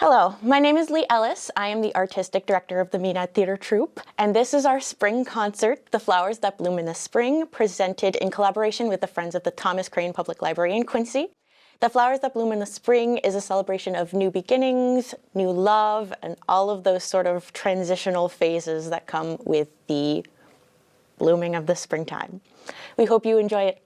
Hello, my name is Ellis. I am the artistic director of the Maenad Theatre Troupe, and this is our spring concert, The Flowers That Bloom in the Spring, presented in collaboration with the Friends of the Thomas Crane Public Library in Quincy. The Flowers That Bloom in the Spring is a celebration of new beginnings, new love, and all of those sort of transitional phases that come with the blooming of the springtime. We hope you enjoy it.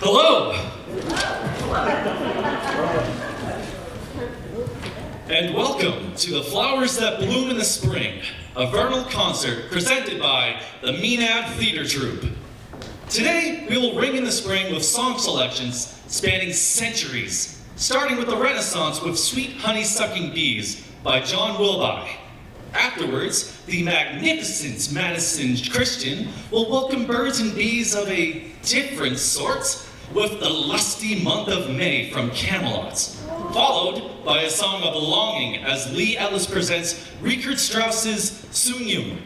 Hello! And welcome to The Flowers That Bloom in the Spring, a Vernal concert presented by the Maenad Theatre Troupe. Today, we will ring in the spring with song selections spanning centuries, starting with the Renaissance with Sweet Honey-Sucking Bees by John Wilby. Afterwards, the magnificent Madison Christian will welcome birds and bees of a different sort with the Lusty Month of May from Camelot, followed by a song of longing as Ellis presents Richard Strauss's Zueignung.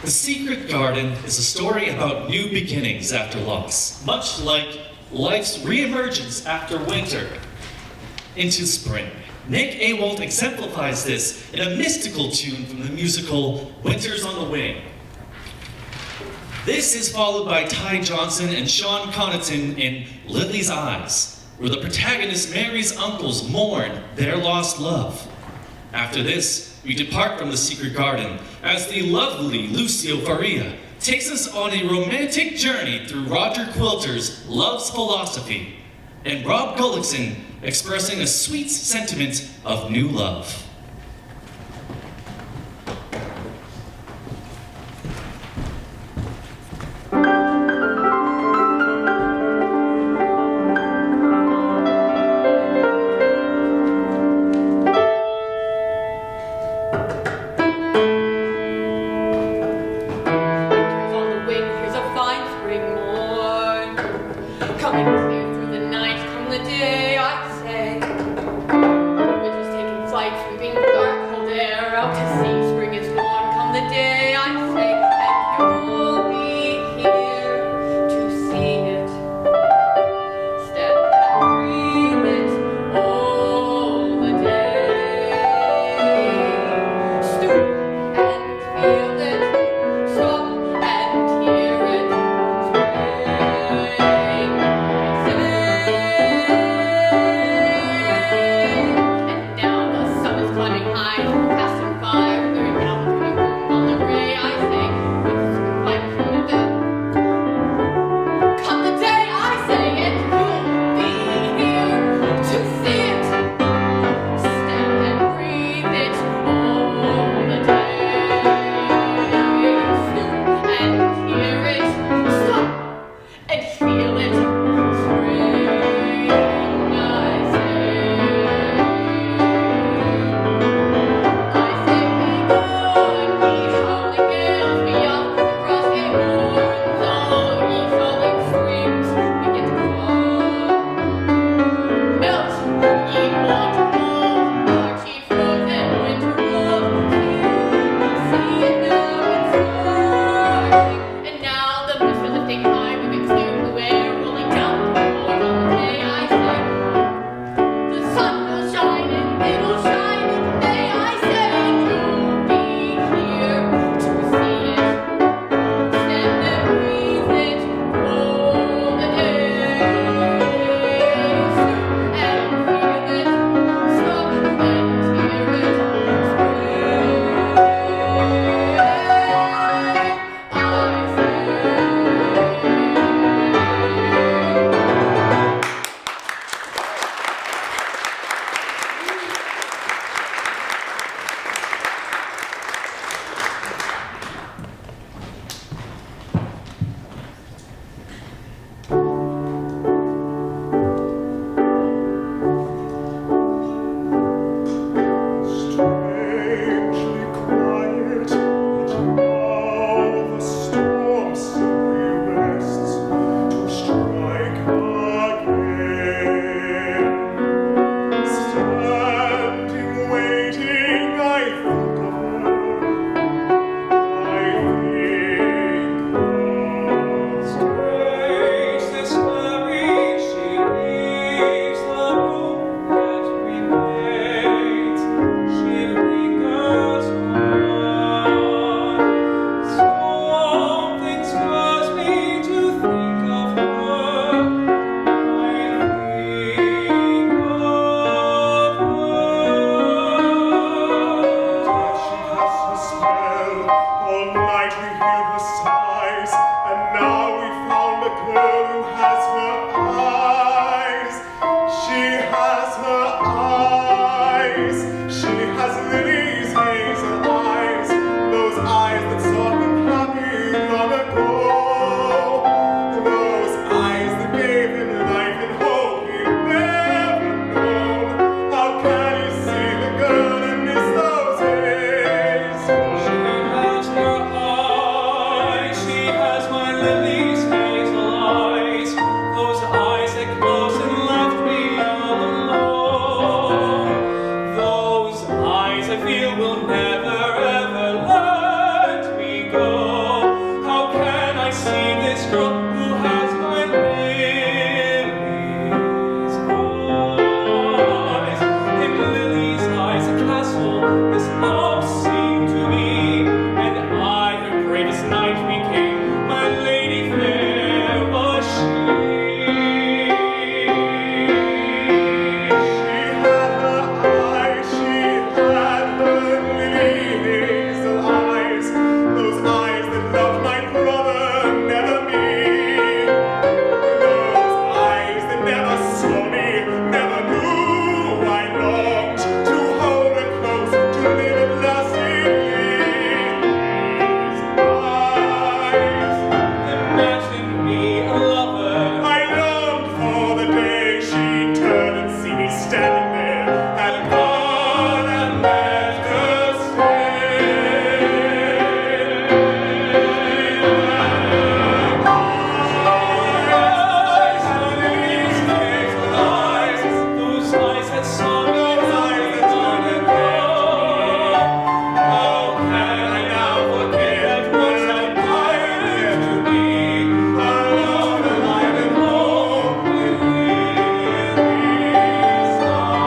The Secret Garden is a story about new beginnings after loss, much like life's reemergence after winter into spring. Nic Awalt exemplifies this in a mystical tune from the musical Winter's on the Wing. This is followed by Ty Johnson and Sean Connaughton in Lily's Eyes, where the protagonist Mary's uncles mourn their lost love. After this, we depart from the Secret Garden as the lovely Lucio Faria takes us on a romantic journey through Roger Quilter's Love's Philosophy, and Rob Gullicksen expressing a sweet sentiment of new love. Coming clear through the night, come the day, I say. Winter's taking flight through the standing there, had gone and left her whose eyes had sung the night that dawned and how can I now forget what I admired to be? Alone, alive, and home with these eyes.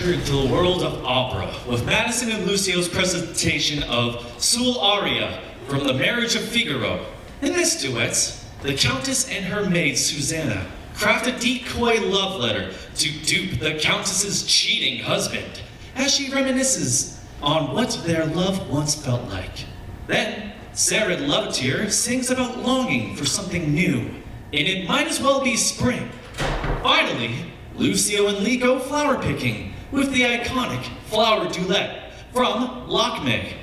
venture into the world of opera with Madison and Lucio's presentation of Sull'aria from The Marriage of Figaro. In this duet, the Countess and her maid Susanna craft a decoy love letter to dupe the Countess's cheating husband as she reminisces on what their love once felt like. Then, Sara Lovetere sings about longing for something new, and it might as well be spring. Finally, Lucio and Lee go flower picking with the iconic Flower Duet from Lakme.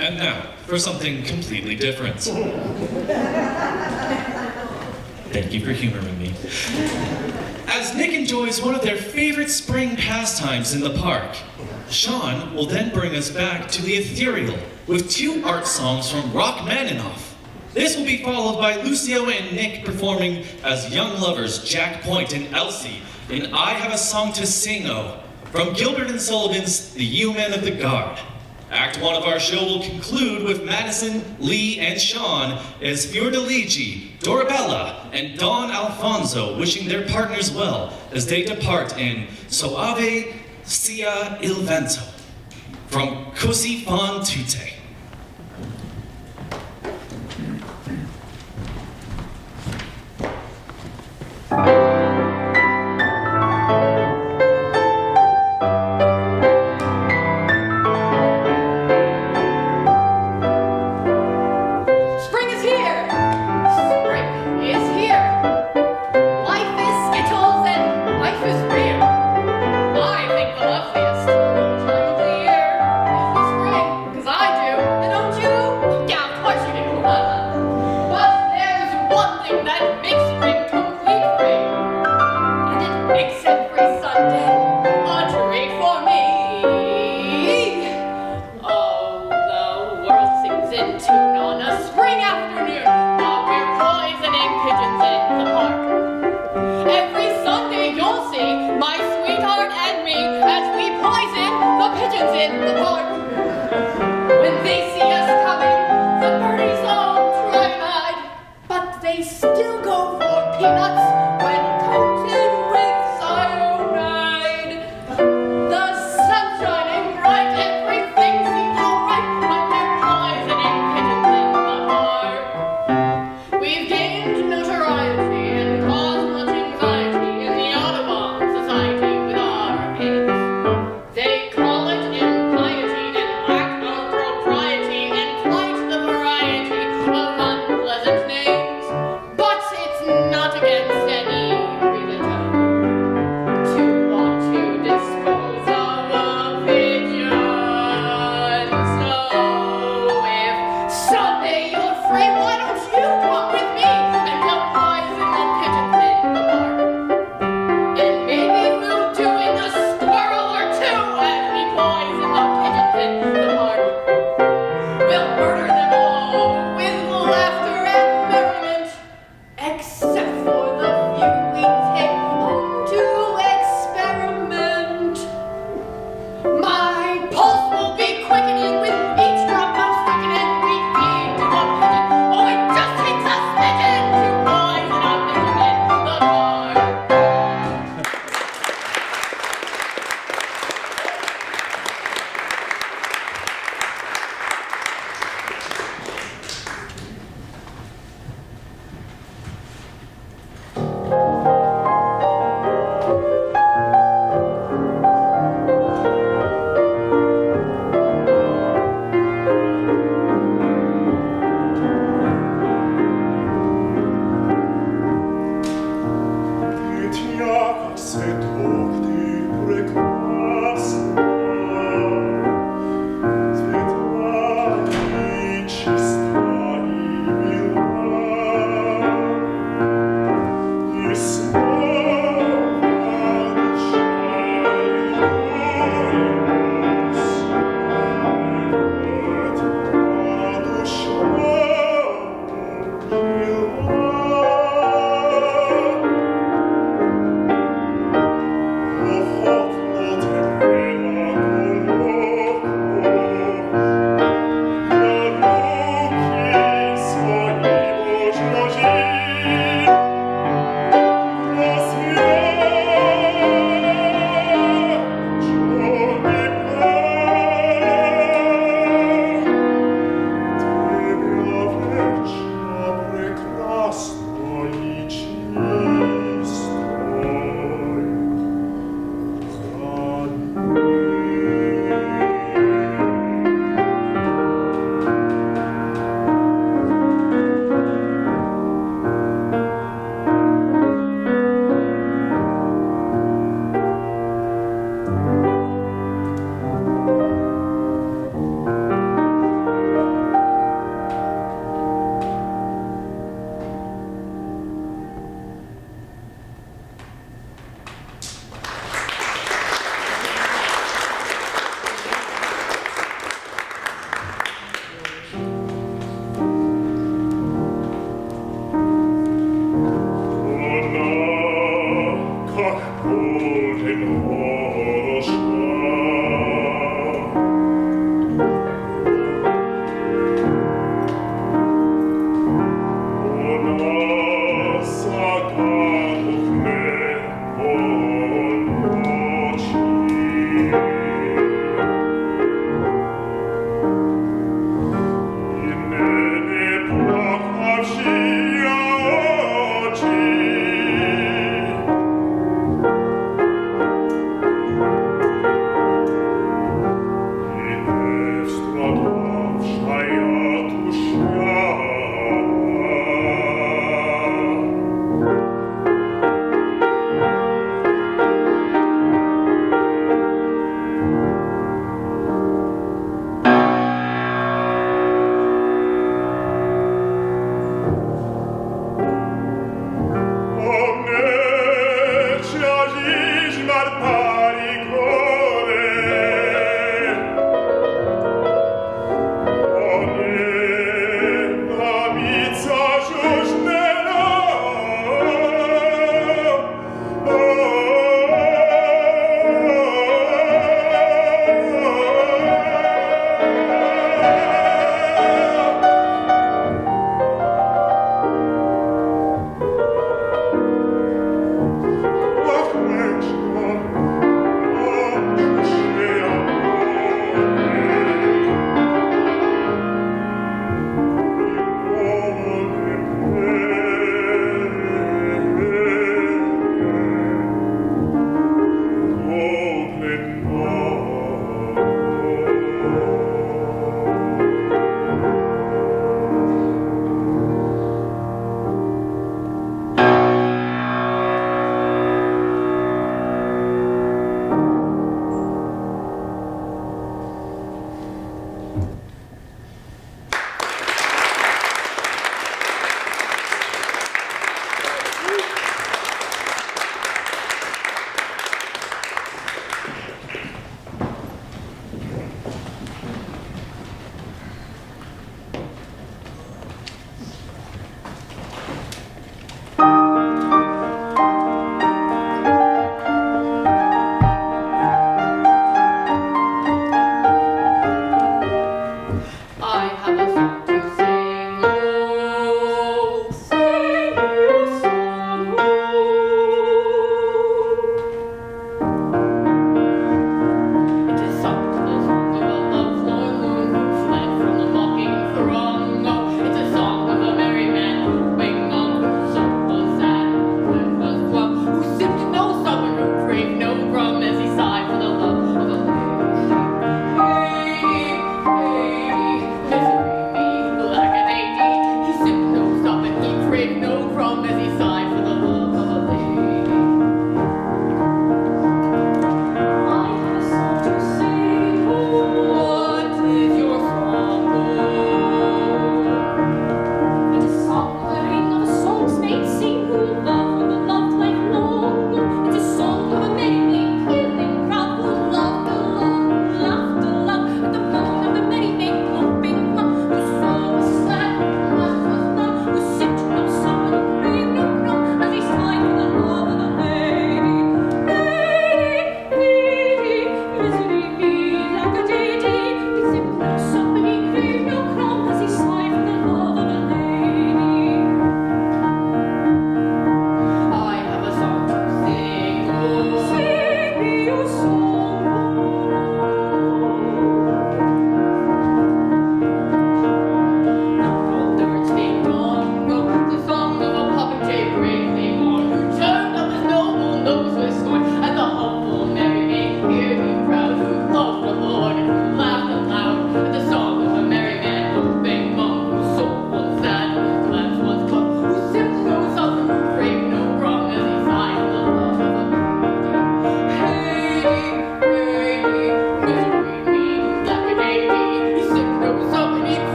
And now, for something completely different. Thank you for humoring me. As Nic enjoys one of their favorite spring pastimes in the park, Sean will then bring us back to the ethereal with 2 art songs from Rachmaninoff. This will be followed by Lucio and Nic performing as young lovers Jack Point and Elsie in I Have a Song to Sing-O from Gilbert and Sullivan's The Yeoman of the Guard. Act 1 of our show will conclude with Madison, Lee, and Sean as Fiordiligi, Dorabella, and Don Alfonso wishing their partners well as they depart in Soave sia il vento from Così fan tutte. They call it impiety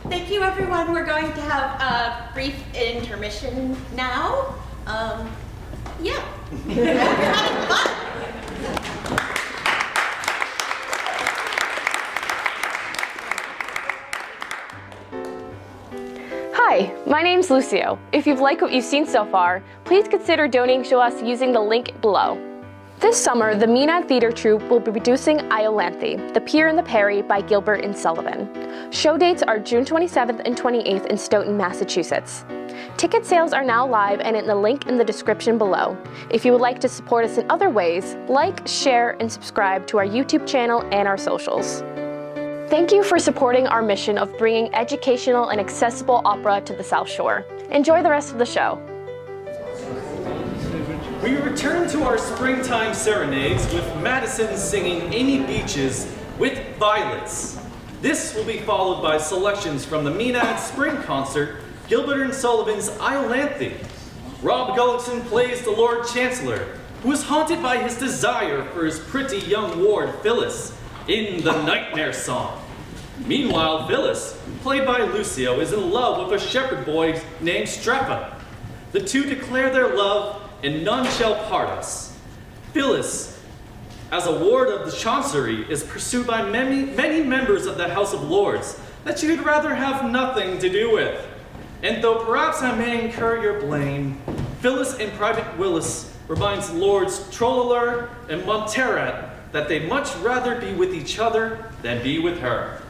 Thank you, everyone. We're going to have a brief intermission now. Yeah. We're having fun. Hi, my name's Lucio. If you've liked what you've seen so far, please consider donating to us using the link below. This summer, the Maenad Theatre Troupe will be producing Iolanthe, The Pier and the Perry by Gilbert and Sullivan. Show dates are June 27th and 28th in Stoughton, Massachusetts. Ticket sales are now live and in the link in the description below. If you would like to support us in other ways, like, share, and subscribe to our YouTube channel and our socials. Thank you for supporting our mission of bringing educational and accessible opera to the South Shore. Enjoy the rest of the show. We return to our springtime serenades with Madison singing Amy Beaches with Violets. This will be followed by selections from the Maenad Spring Concert, Gilbert and Sullivan's Iolanthe. Rob Gullicksen plays the Lord Chancellor, who is haunted by his desire for his pretty young ward Phyllis in the Nightmare Song. Meanwhile, Phyllis, played by Lucio, is in love with a shepherd boy named Streppa. The two declare their love, and none shall part us. Phyllis, as a ward of the Chancery, is pursued by many members of the House of Lords that she would rather have nothing to do with. And though perhaps I may incur your blame, Phyllis and Private Willis reminds Lords Trolloleur and Montserrat that they'd much rather be with each other than be with her.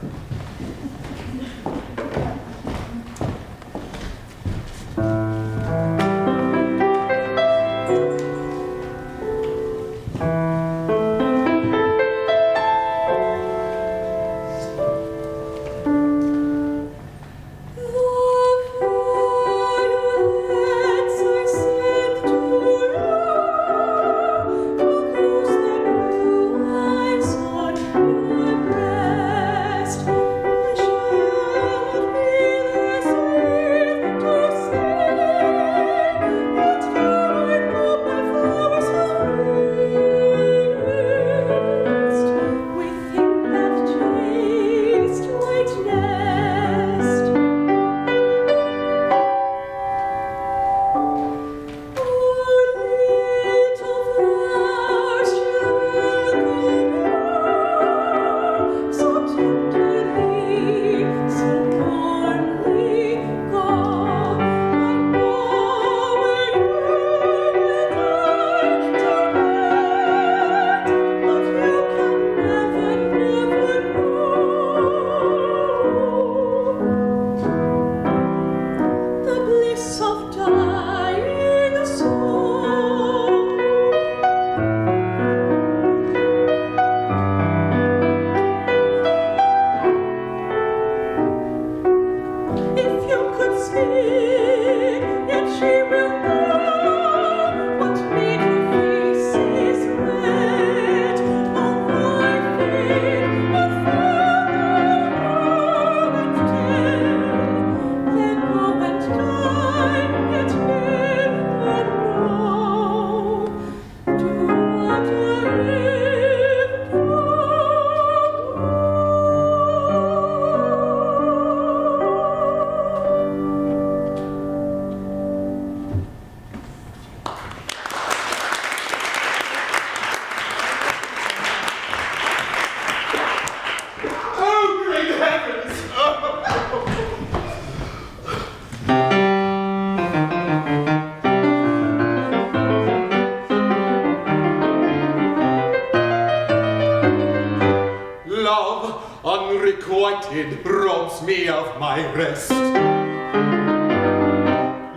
Unrequited robs me of my rest.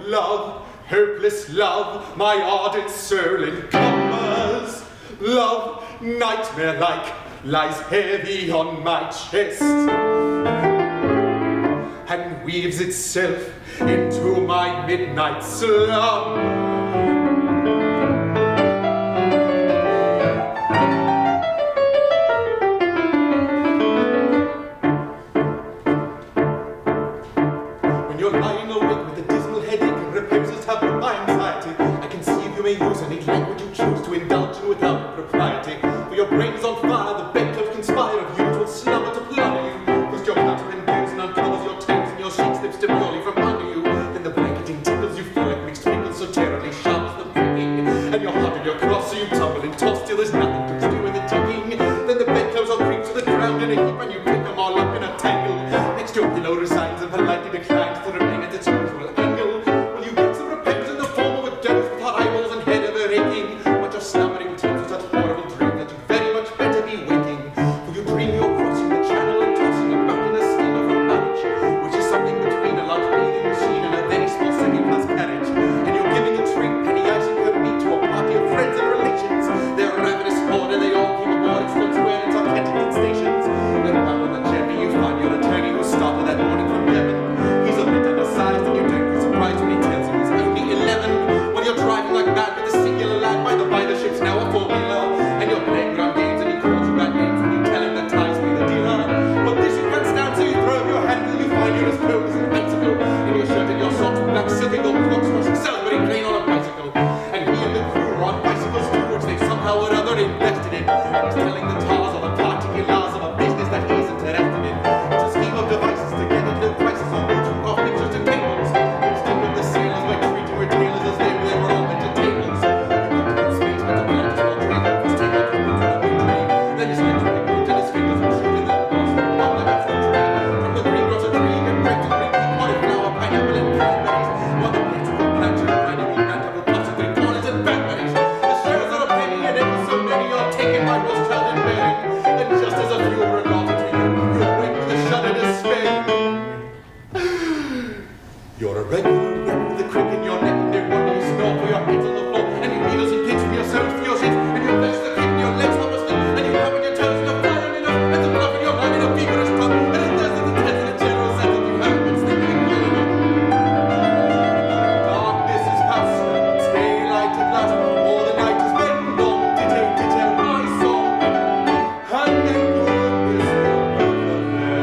Love, hopeless love, my ardent soul encumbers. Love, nightmare-like, lies heavy on my chest and weaves itself into my midnight slumber. Use any language you choose to indulge in without propriety. For your brain is on fire, the bedclothes conspire of usual slumber to plunder you. First your counter endears and uncovers your tales politely declines to remain at its usual angle. Will you get some repentance in the form of a dose with hot eyeballs and head ever aching? But your slumbering dreams of such horrible dream that you'd very much better be waking. For you dream you're crossing the channel and tossing about in a steamer from marriage, which is something between a large bathing machine and a very small second-class carriage. And you're giving a drink penny icing her meat to a party of friends and relations. They're a ravenous horde and they all came aboard at Sloan Square and Kensington stations. Then down on the journey you find your attorney who started that morning from Devon. He's a bit undersized and you don't be surprised when he tells you he's only 11. When you're driving like mad with a singular lad by the ship's now a four-wheeler. And you're playing ground games and he calls you bad names when you tell him that ties be the dealer. But this you can't stand so you throw up your hand and you find you're as cold as an icicle. In your shirt and your socks with black silky gold clocks washing celebrating playing on a bicycle. And he and the crew are on bicycles too, which they somehow or other invested in. He's telling the tars of the particulars of a business that he's interested in. It's a scheme of devices to get at low prices on routine off pictures and tables. Instead of the sailors were treating retailers as they were all entertainers. You got to space, but the plot is not real. He's taking up people to the dream. Then his legs will be glued and his fingers will shoot in the glass. On the back from tree, from the green grows a tree and bread to green pea, potted flour, pineapple and cranberries. While the political planter and grinding will plant up with pots of green corners and blackberries. The shares are a penny and ever so many are taken by Rothschild and Baring. And just as a few were allotted to you, you awake with a shudder despair. You're a regular rat with a crick in your neck and no wonder you snore for your head's on the floor. And you needles and kicks for your soles for your shins. And you flesh the kick in your legs half asleep. And you hammer your toes and a fire enough. And to bluff in your mind in a feverish tongue. And it does in the tense and a general sense that you haven't been sleeping and killing them. Darkness is past, it's daylight at last. All the night has been long, ditto, ditto, my song. And then goodness will both of them.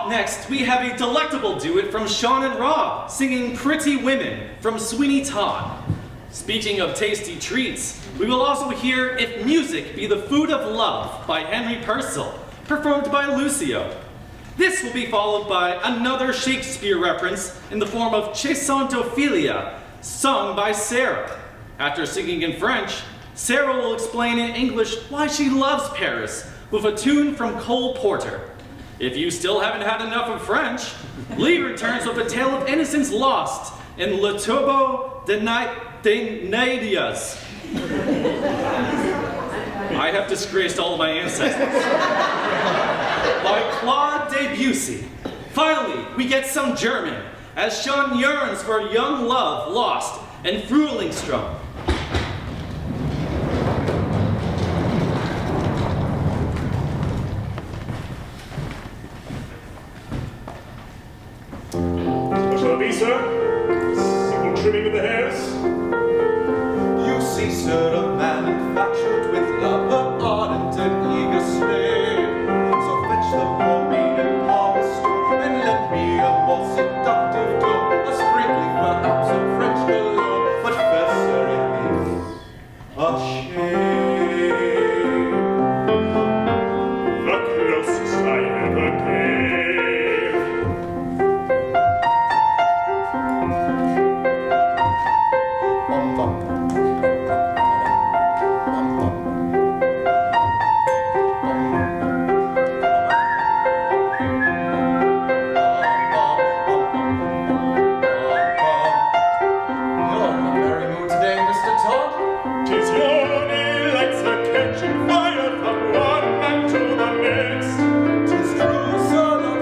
Up next, we have a delectable duet from Sean and Rob, singing Pretty Women from Sweeney Todd. Speaking of tasty treats, we will also hear If Music Be the Food of Love by Henry Purcell, performed by Lucio. This will be followed by another Shakespeare reference in the form of Che sont Ophelia, sung by Sarah. After singing in French, Sarah will explain in English why she loves Paris with a tune from Cole Porter. If you still haven't had enough of French, Lee returns with a tale of innocence lost in Le Tombeau des Naiades. I have disgraced all of my ancestors. By Claude Debussy. Finally, we get some German, as Sean yearns for young love lost in Frühlingstraum. What shall it be, sir? Simple trimming of the hairs? You see, sir, a man infatuate with love, of ardent and eager slave. So fetch the poor maiden harvest, and let me a more seductive tone, a sprinkling perhaps of French galore, but first, sir, it is a shame. The closest I ever came. You're in a merry mood today, Mr. Todd. 'Tis your delights are catching fire from one man to the next. 'Tis true, sir, the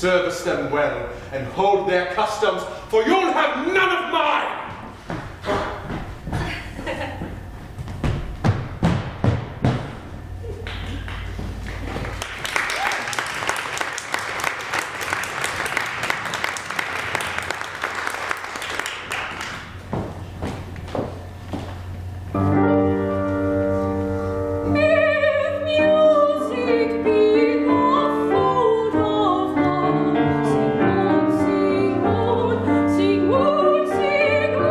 service them well, and hold their customs, for you'll have none of mine! Sing on, sing on, sing on.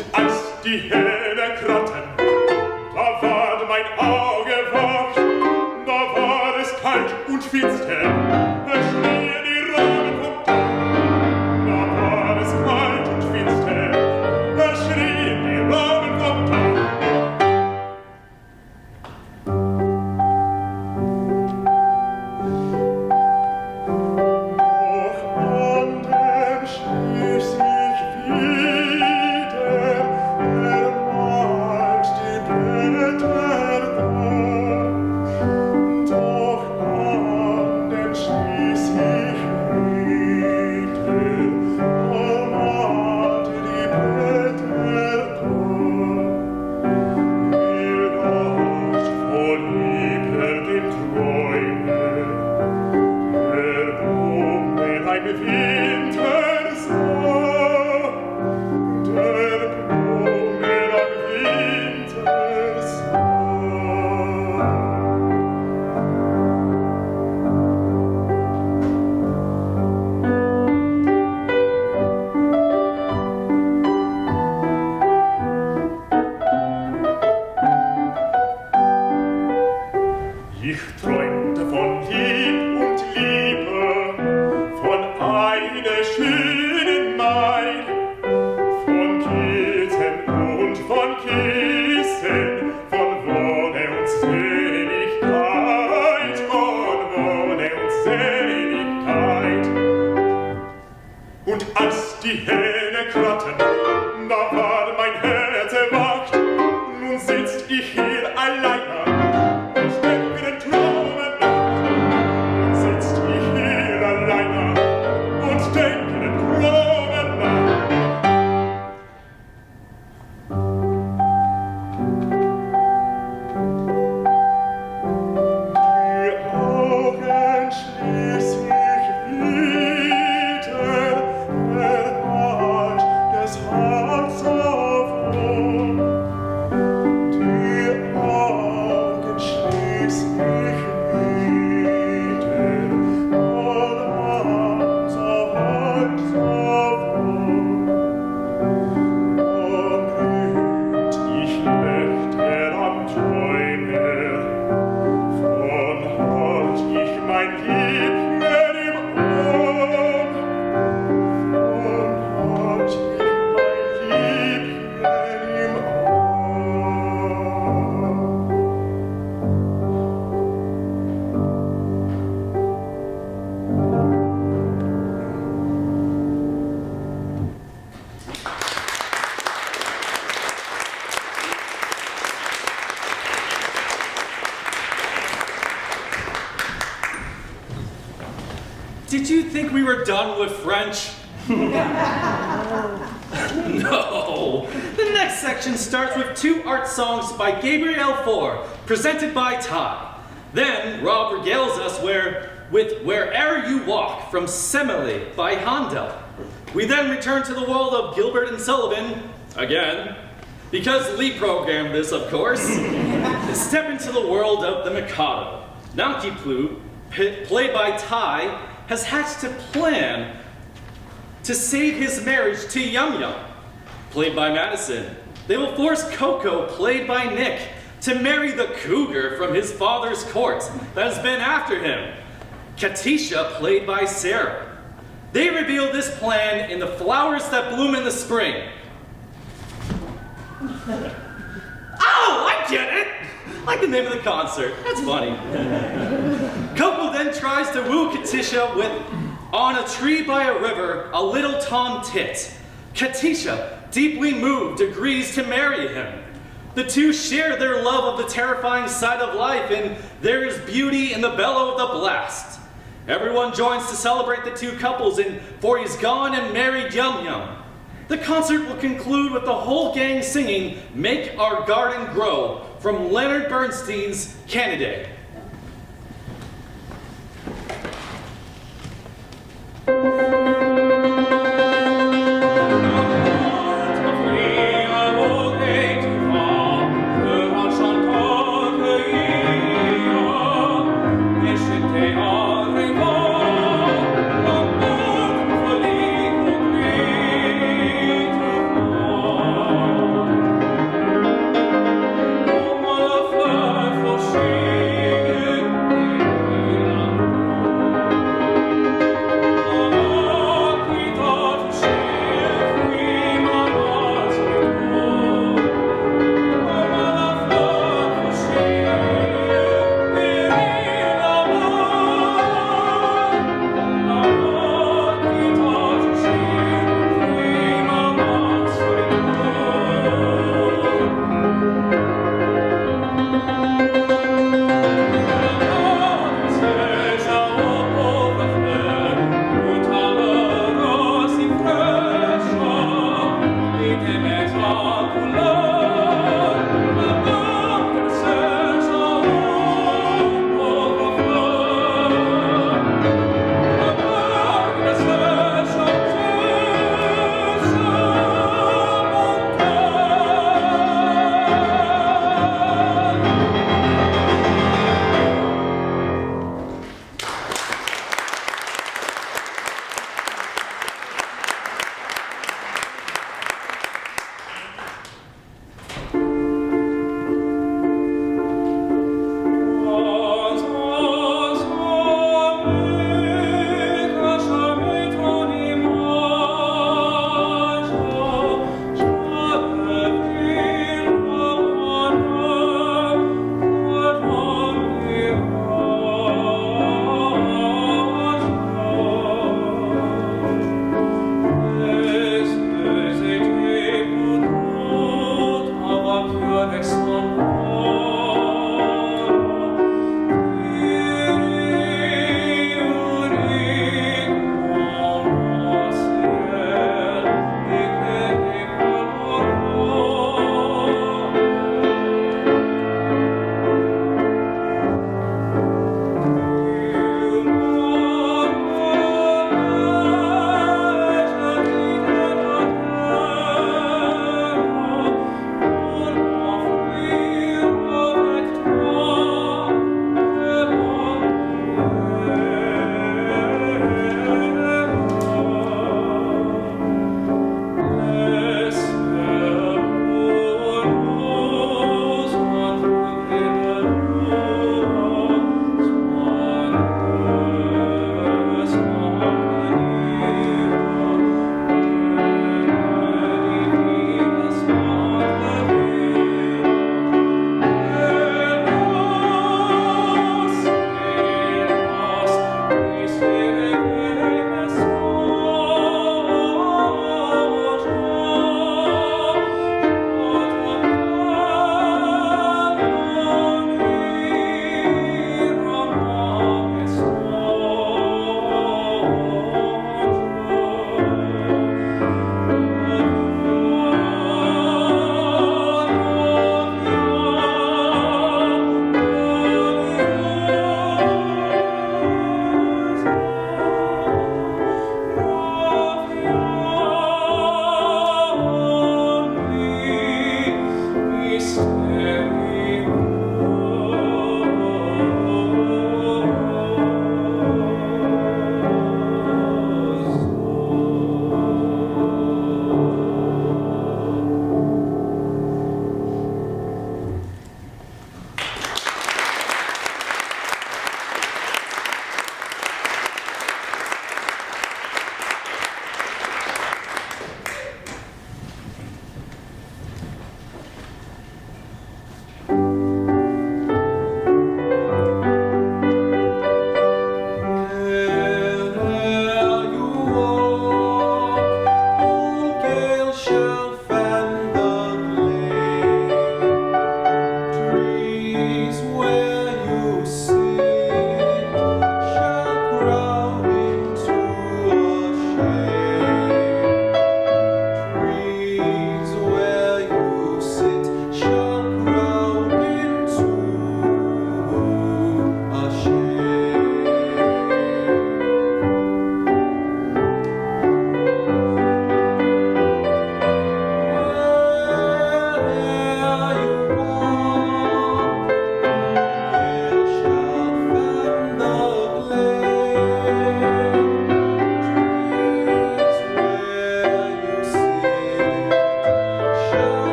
Und als die Hähne kratten, da ward mein Auge wach, da war es kalt und finster, da schnien die Raben vom Dach. Da war es kalt und finster, da schrien die Raben vom Dach. Did you think we were done with French? No. The next section starts with two art songs by Gabriel Faure, presented by Ty. Then Rob regales us with Where'er You Walk from Semele by Handel. We then return to the world of Gilbert and Sullivan, again, because Lee programmed this, of course. Step into the world of the Mikado. Nanki Plu, played by Ty, has hatched a plan to save his marriage to Yum Yum, played by Madison. They will force Coco, played by Nick, to marry the cougar from his father's court that has been after him, Katisha, played by Sarah. They reveal this plan in The Flowers That Bloom in the Spring. Oh, I get it! Like the name of the concert. That's funny. Coco then tries to woo Katisha with On a Tree by a River, a Little Tom Tit. Katisha, deeply moved, agrees to marry him. The two share their love of the terrifying side of life, and there is beauty in the bellow of the blast. Everyone joins to celebrate the two couples, and for he's gone and married Yum Yum. The concert will conclude with the whole gang singing Make Our Garden Grow from Leonard Bernstein's Candide.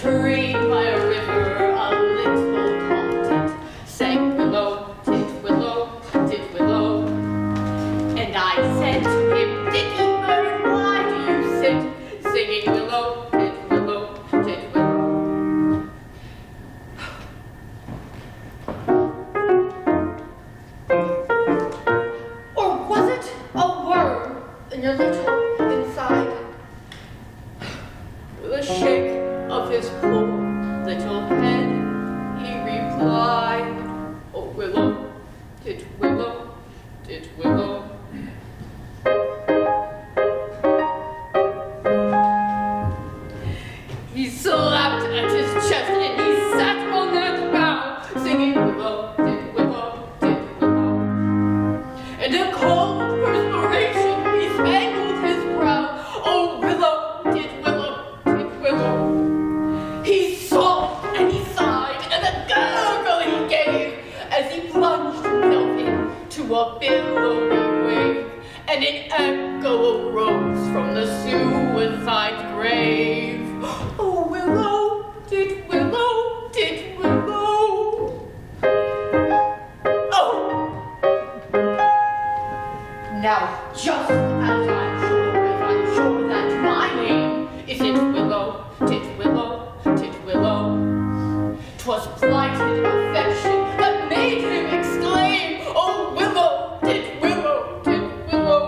tree by a river, a little haunted, sang below it to a billowy wave, and an echo arose from the suicide's grave. Oh, willow, did willow, did willow. Oh! Now, just as I'm sure that my name isn't Willow, did willow, did willow. 'Twas blighted affection that made him exclaim, oh, willow, did willow, did willow.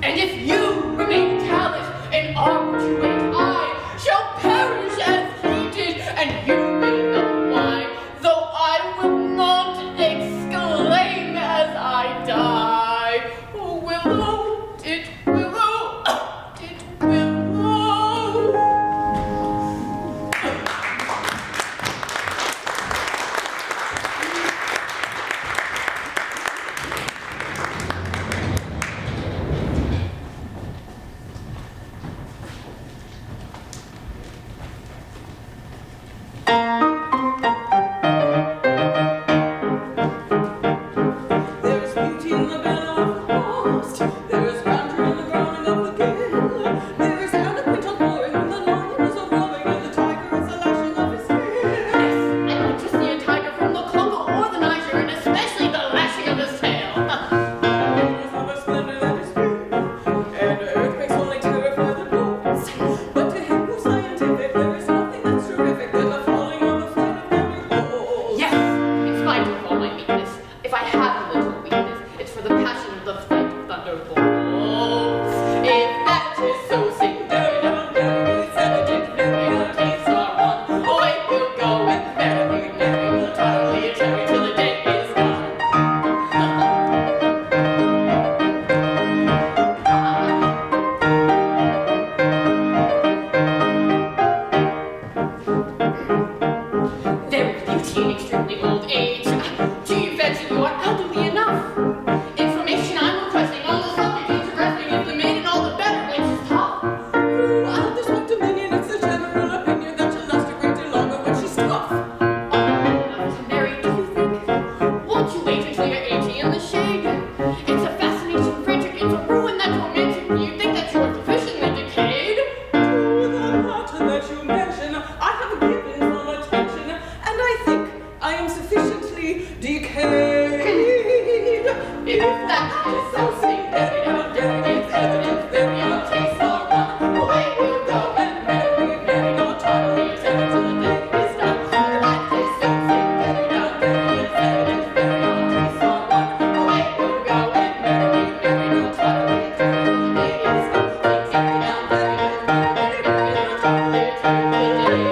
And if you remain callous and arduate, I shall perish as he did, and you will know why, though I will not exclaim as I die. Oh, willow, did willow, did willow. There's beauty in the banner of the past. There's grandeur in the crowning of the king. There's eloquent outpouring in the lines of loving, and the tiger is the lashing of his tail. I want to see a tiger from the Congo or the Niger, and especially the lashing of his tail. Animals have a splendor that is free, and earthquakes only terrify the bones. But to him who's scientific, there is nothing that's terrific than the falling of the flight of thunderbolts. Yes, in spite of all my weakness, if I have a little weakness, it's for the passion of the flight of thunderbolts. If that is so, sing down, it's evident, merry days are one. Away we'll go and merry, we'll totally a cherry till the day is gone. There is beauty in extremely old age. Do you fancy you are elderly enough? Information I'm requesting on the subject interesting is the maid and all the better when she's tough. Throughout this one dominion, it's the general opinion that she'll last a great deal longer when she's tough. Enough to marry, do you think? Won't you wait until you're 80 in the shade? It's a fascination frantic, it's a ruin that's romantic. Do you think that you're sufficiently decayed? To the matter that you mention, I have given some attention, and I think I am sufficiently decayed. If that is so, sing very down, it's evident, very our tastes are one. Away we'll go and marry, not totally a cherry till the day is done. If that is so, sing very down, it's evident, very our tastes are one. Away we'll go and marry, not totally a cherry till the day is done. Sing very down, not totally a cherry till the day is done.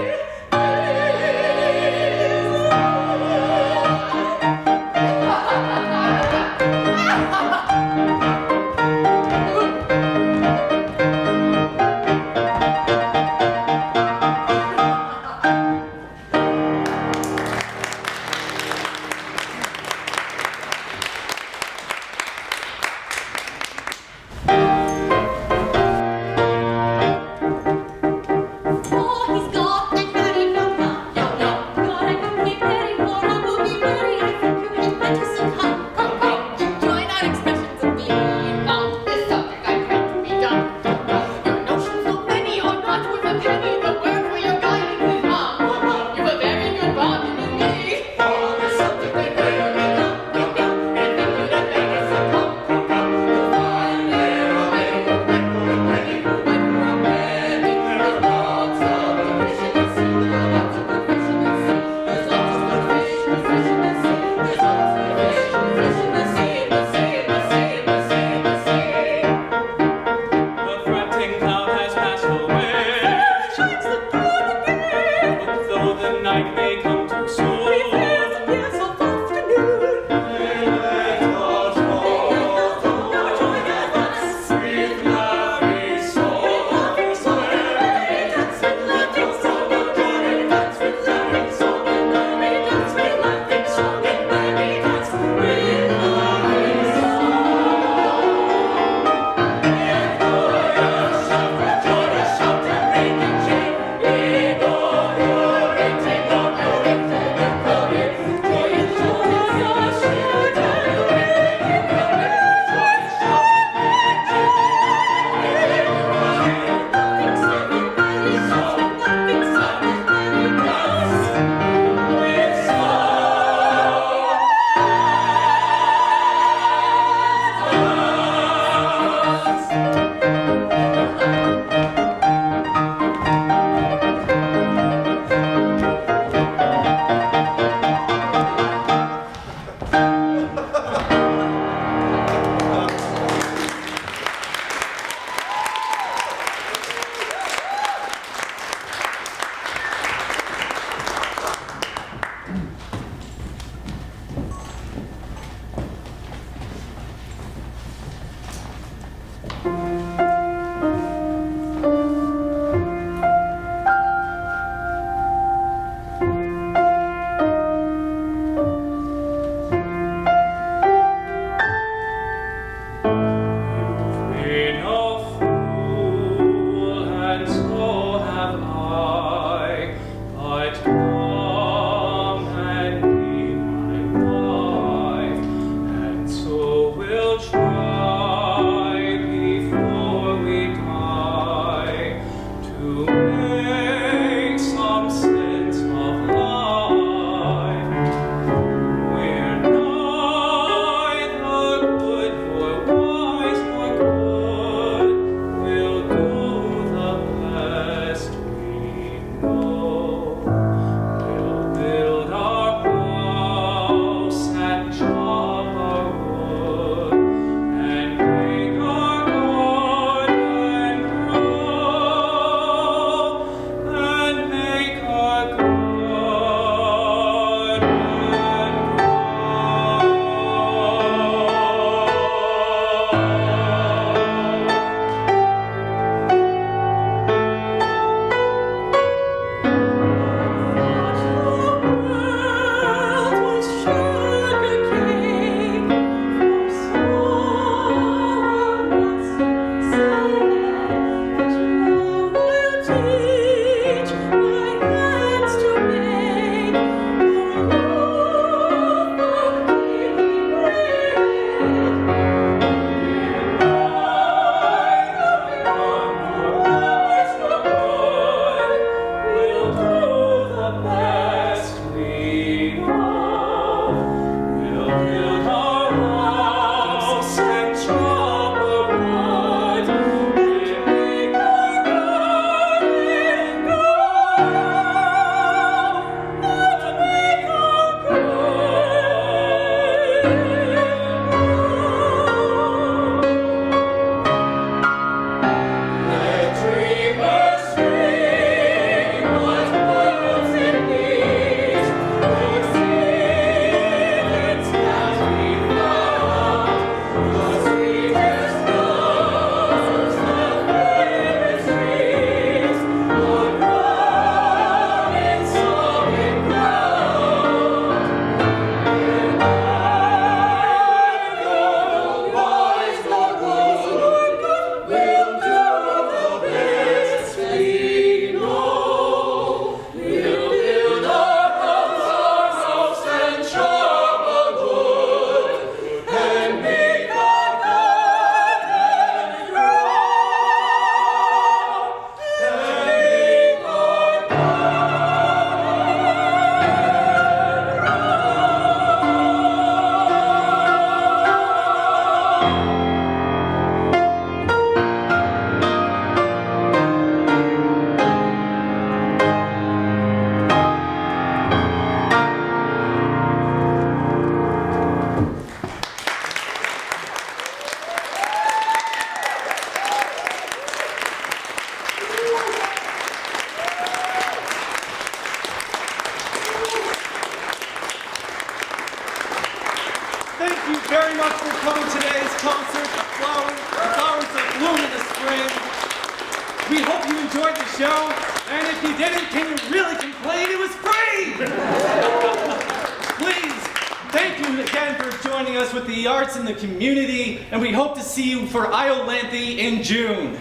very much for coming to today's concert, The Flowers That Bloom in the Spring. We hope you enjoyed the show, and if you didn't, can you really complain? It was free! Please, thank you again for joining us with the arts and the community, and we hope to see you for Iolanthe in June.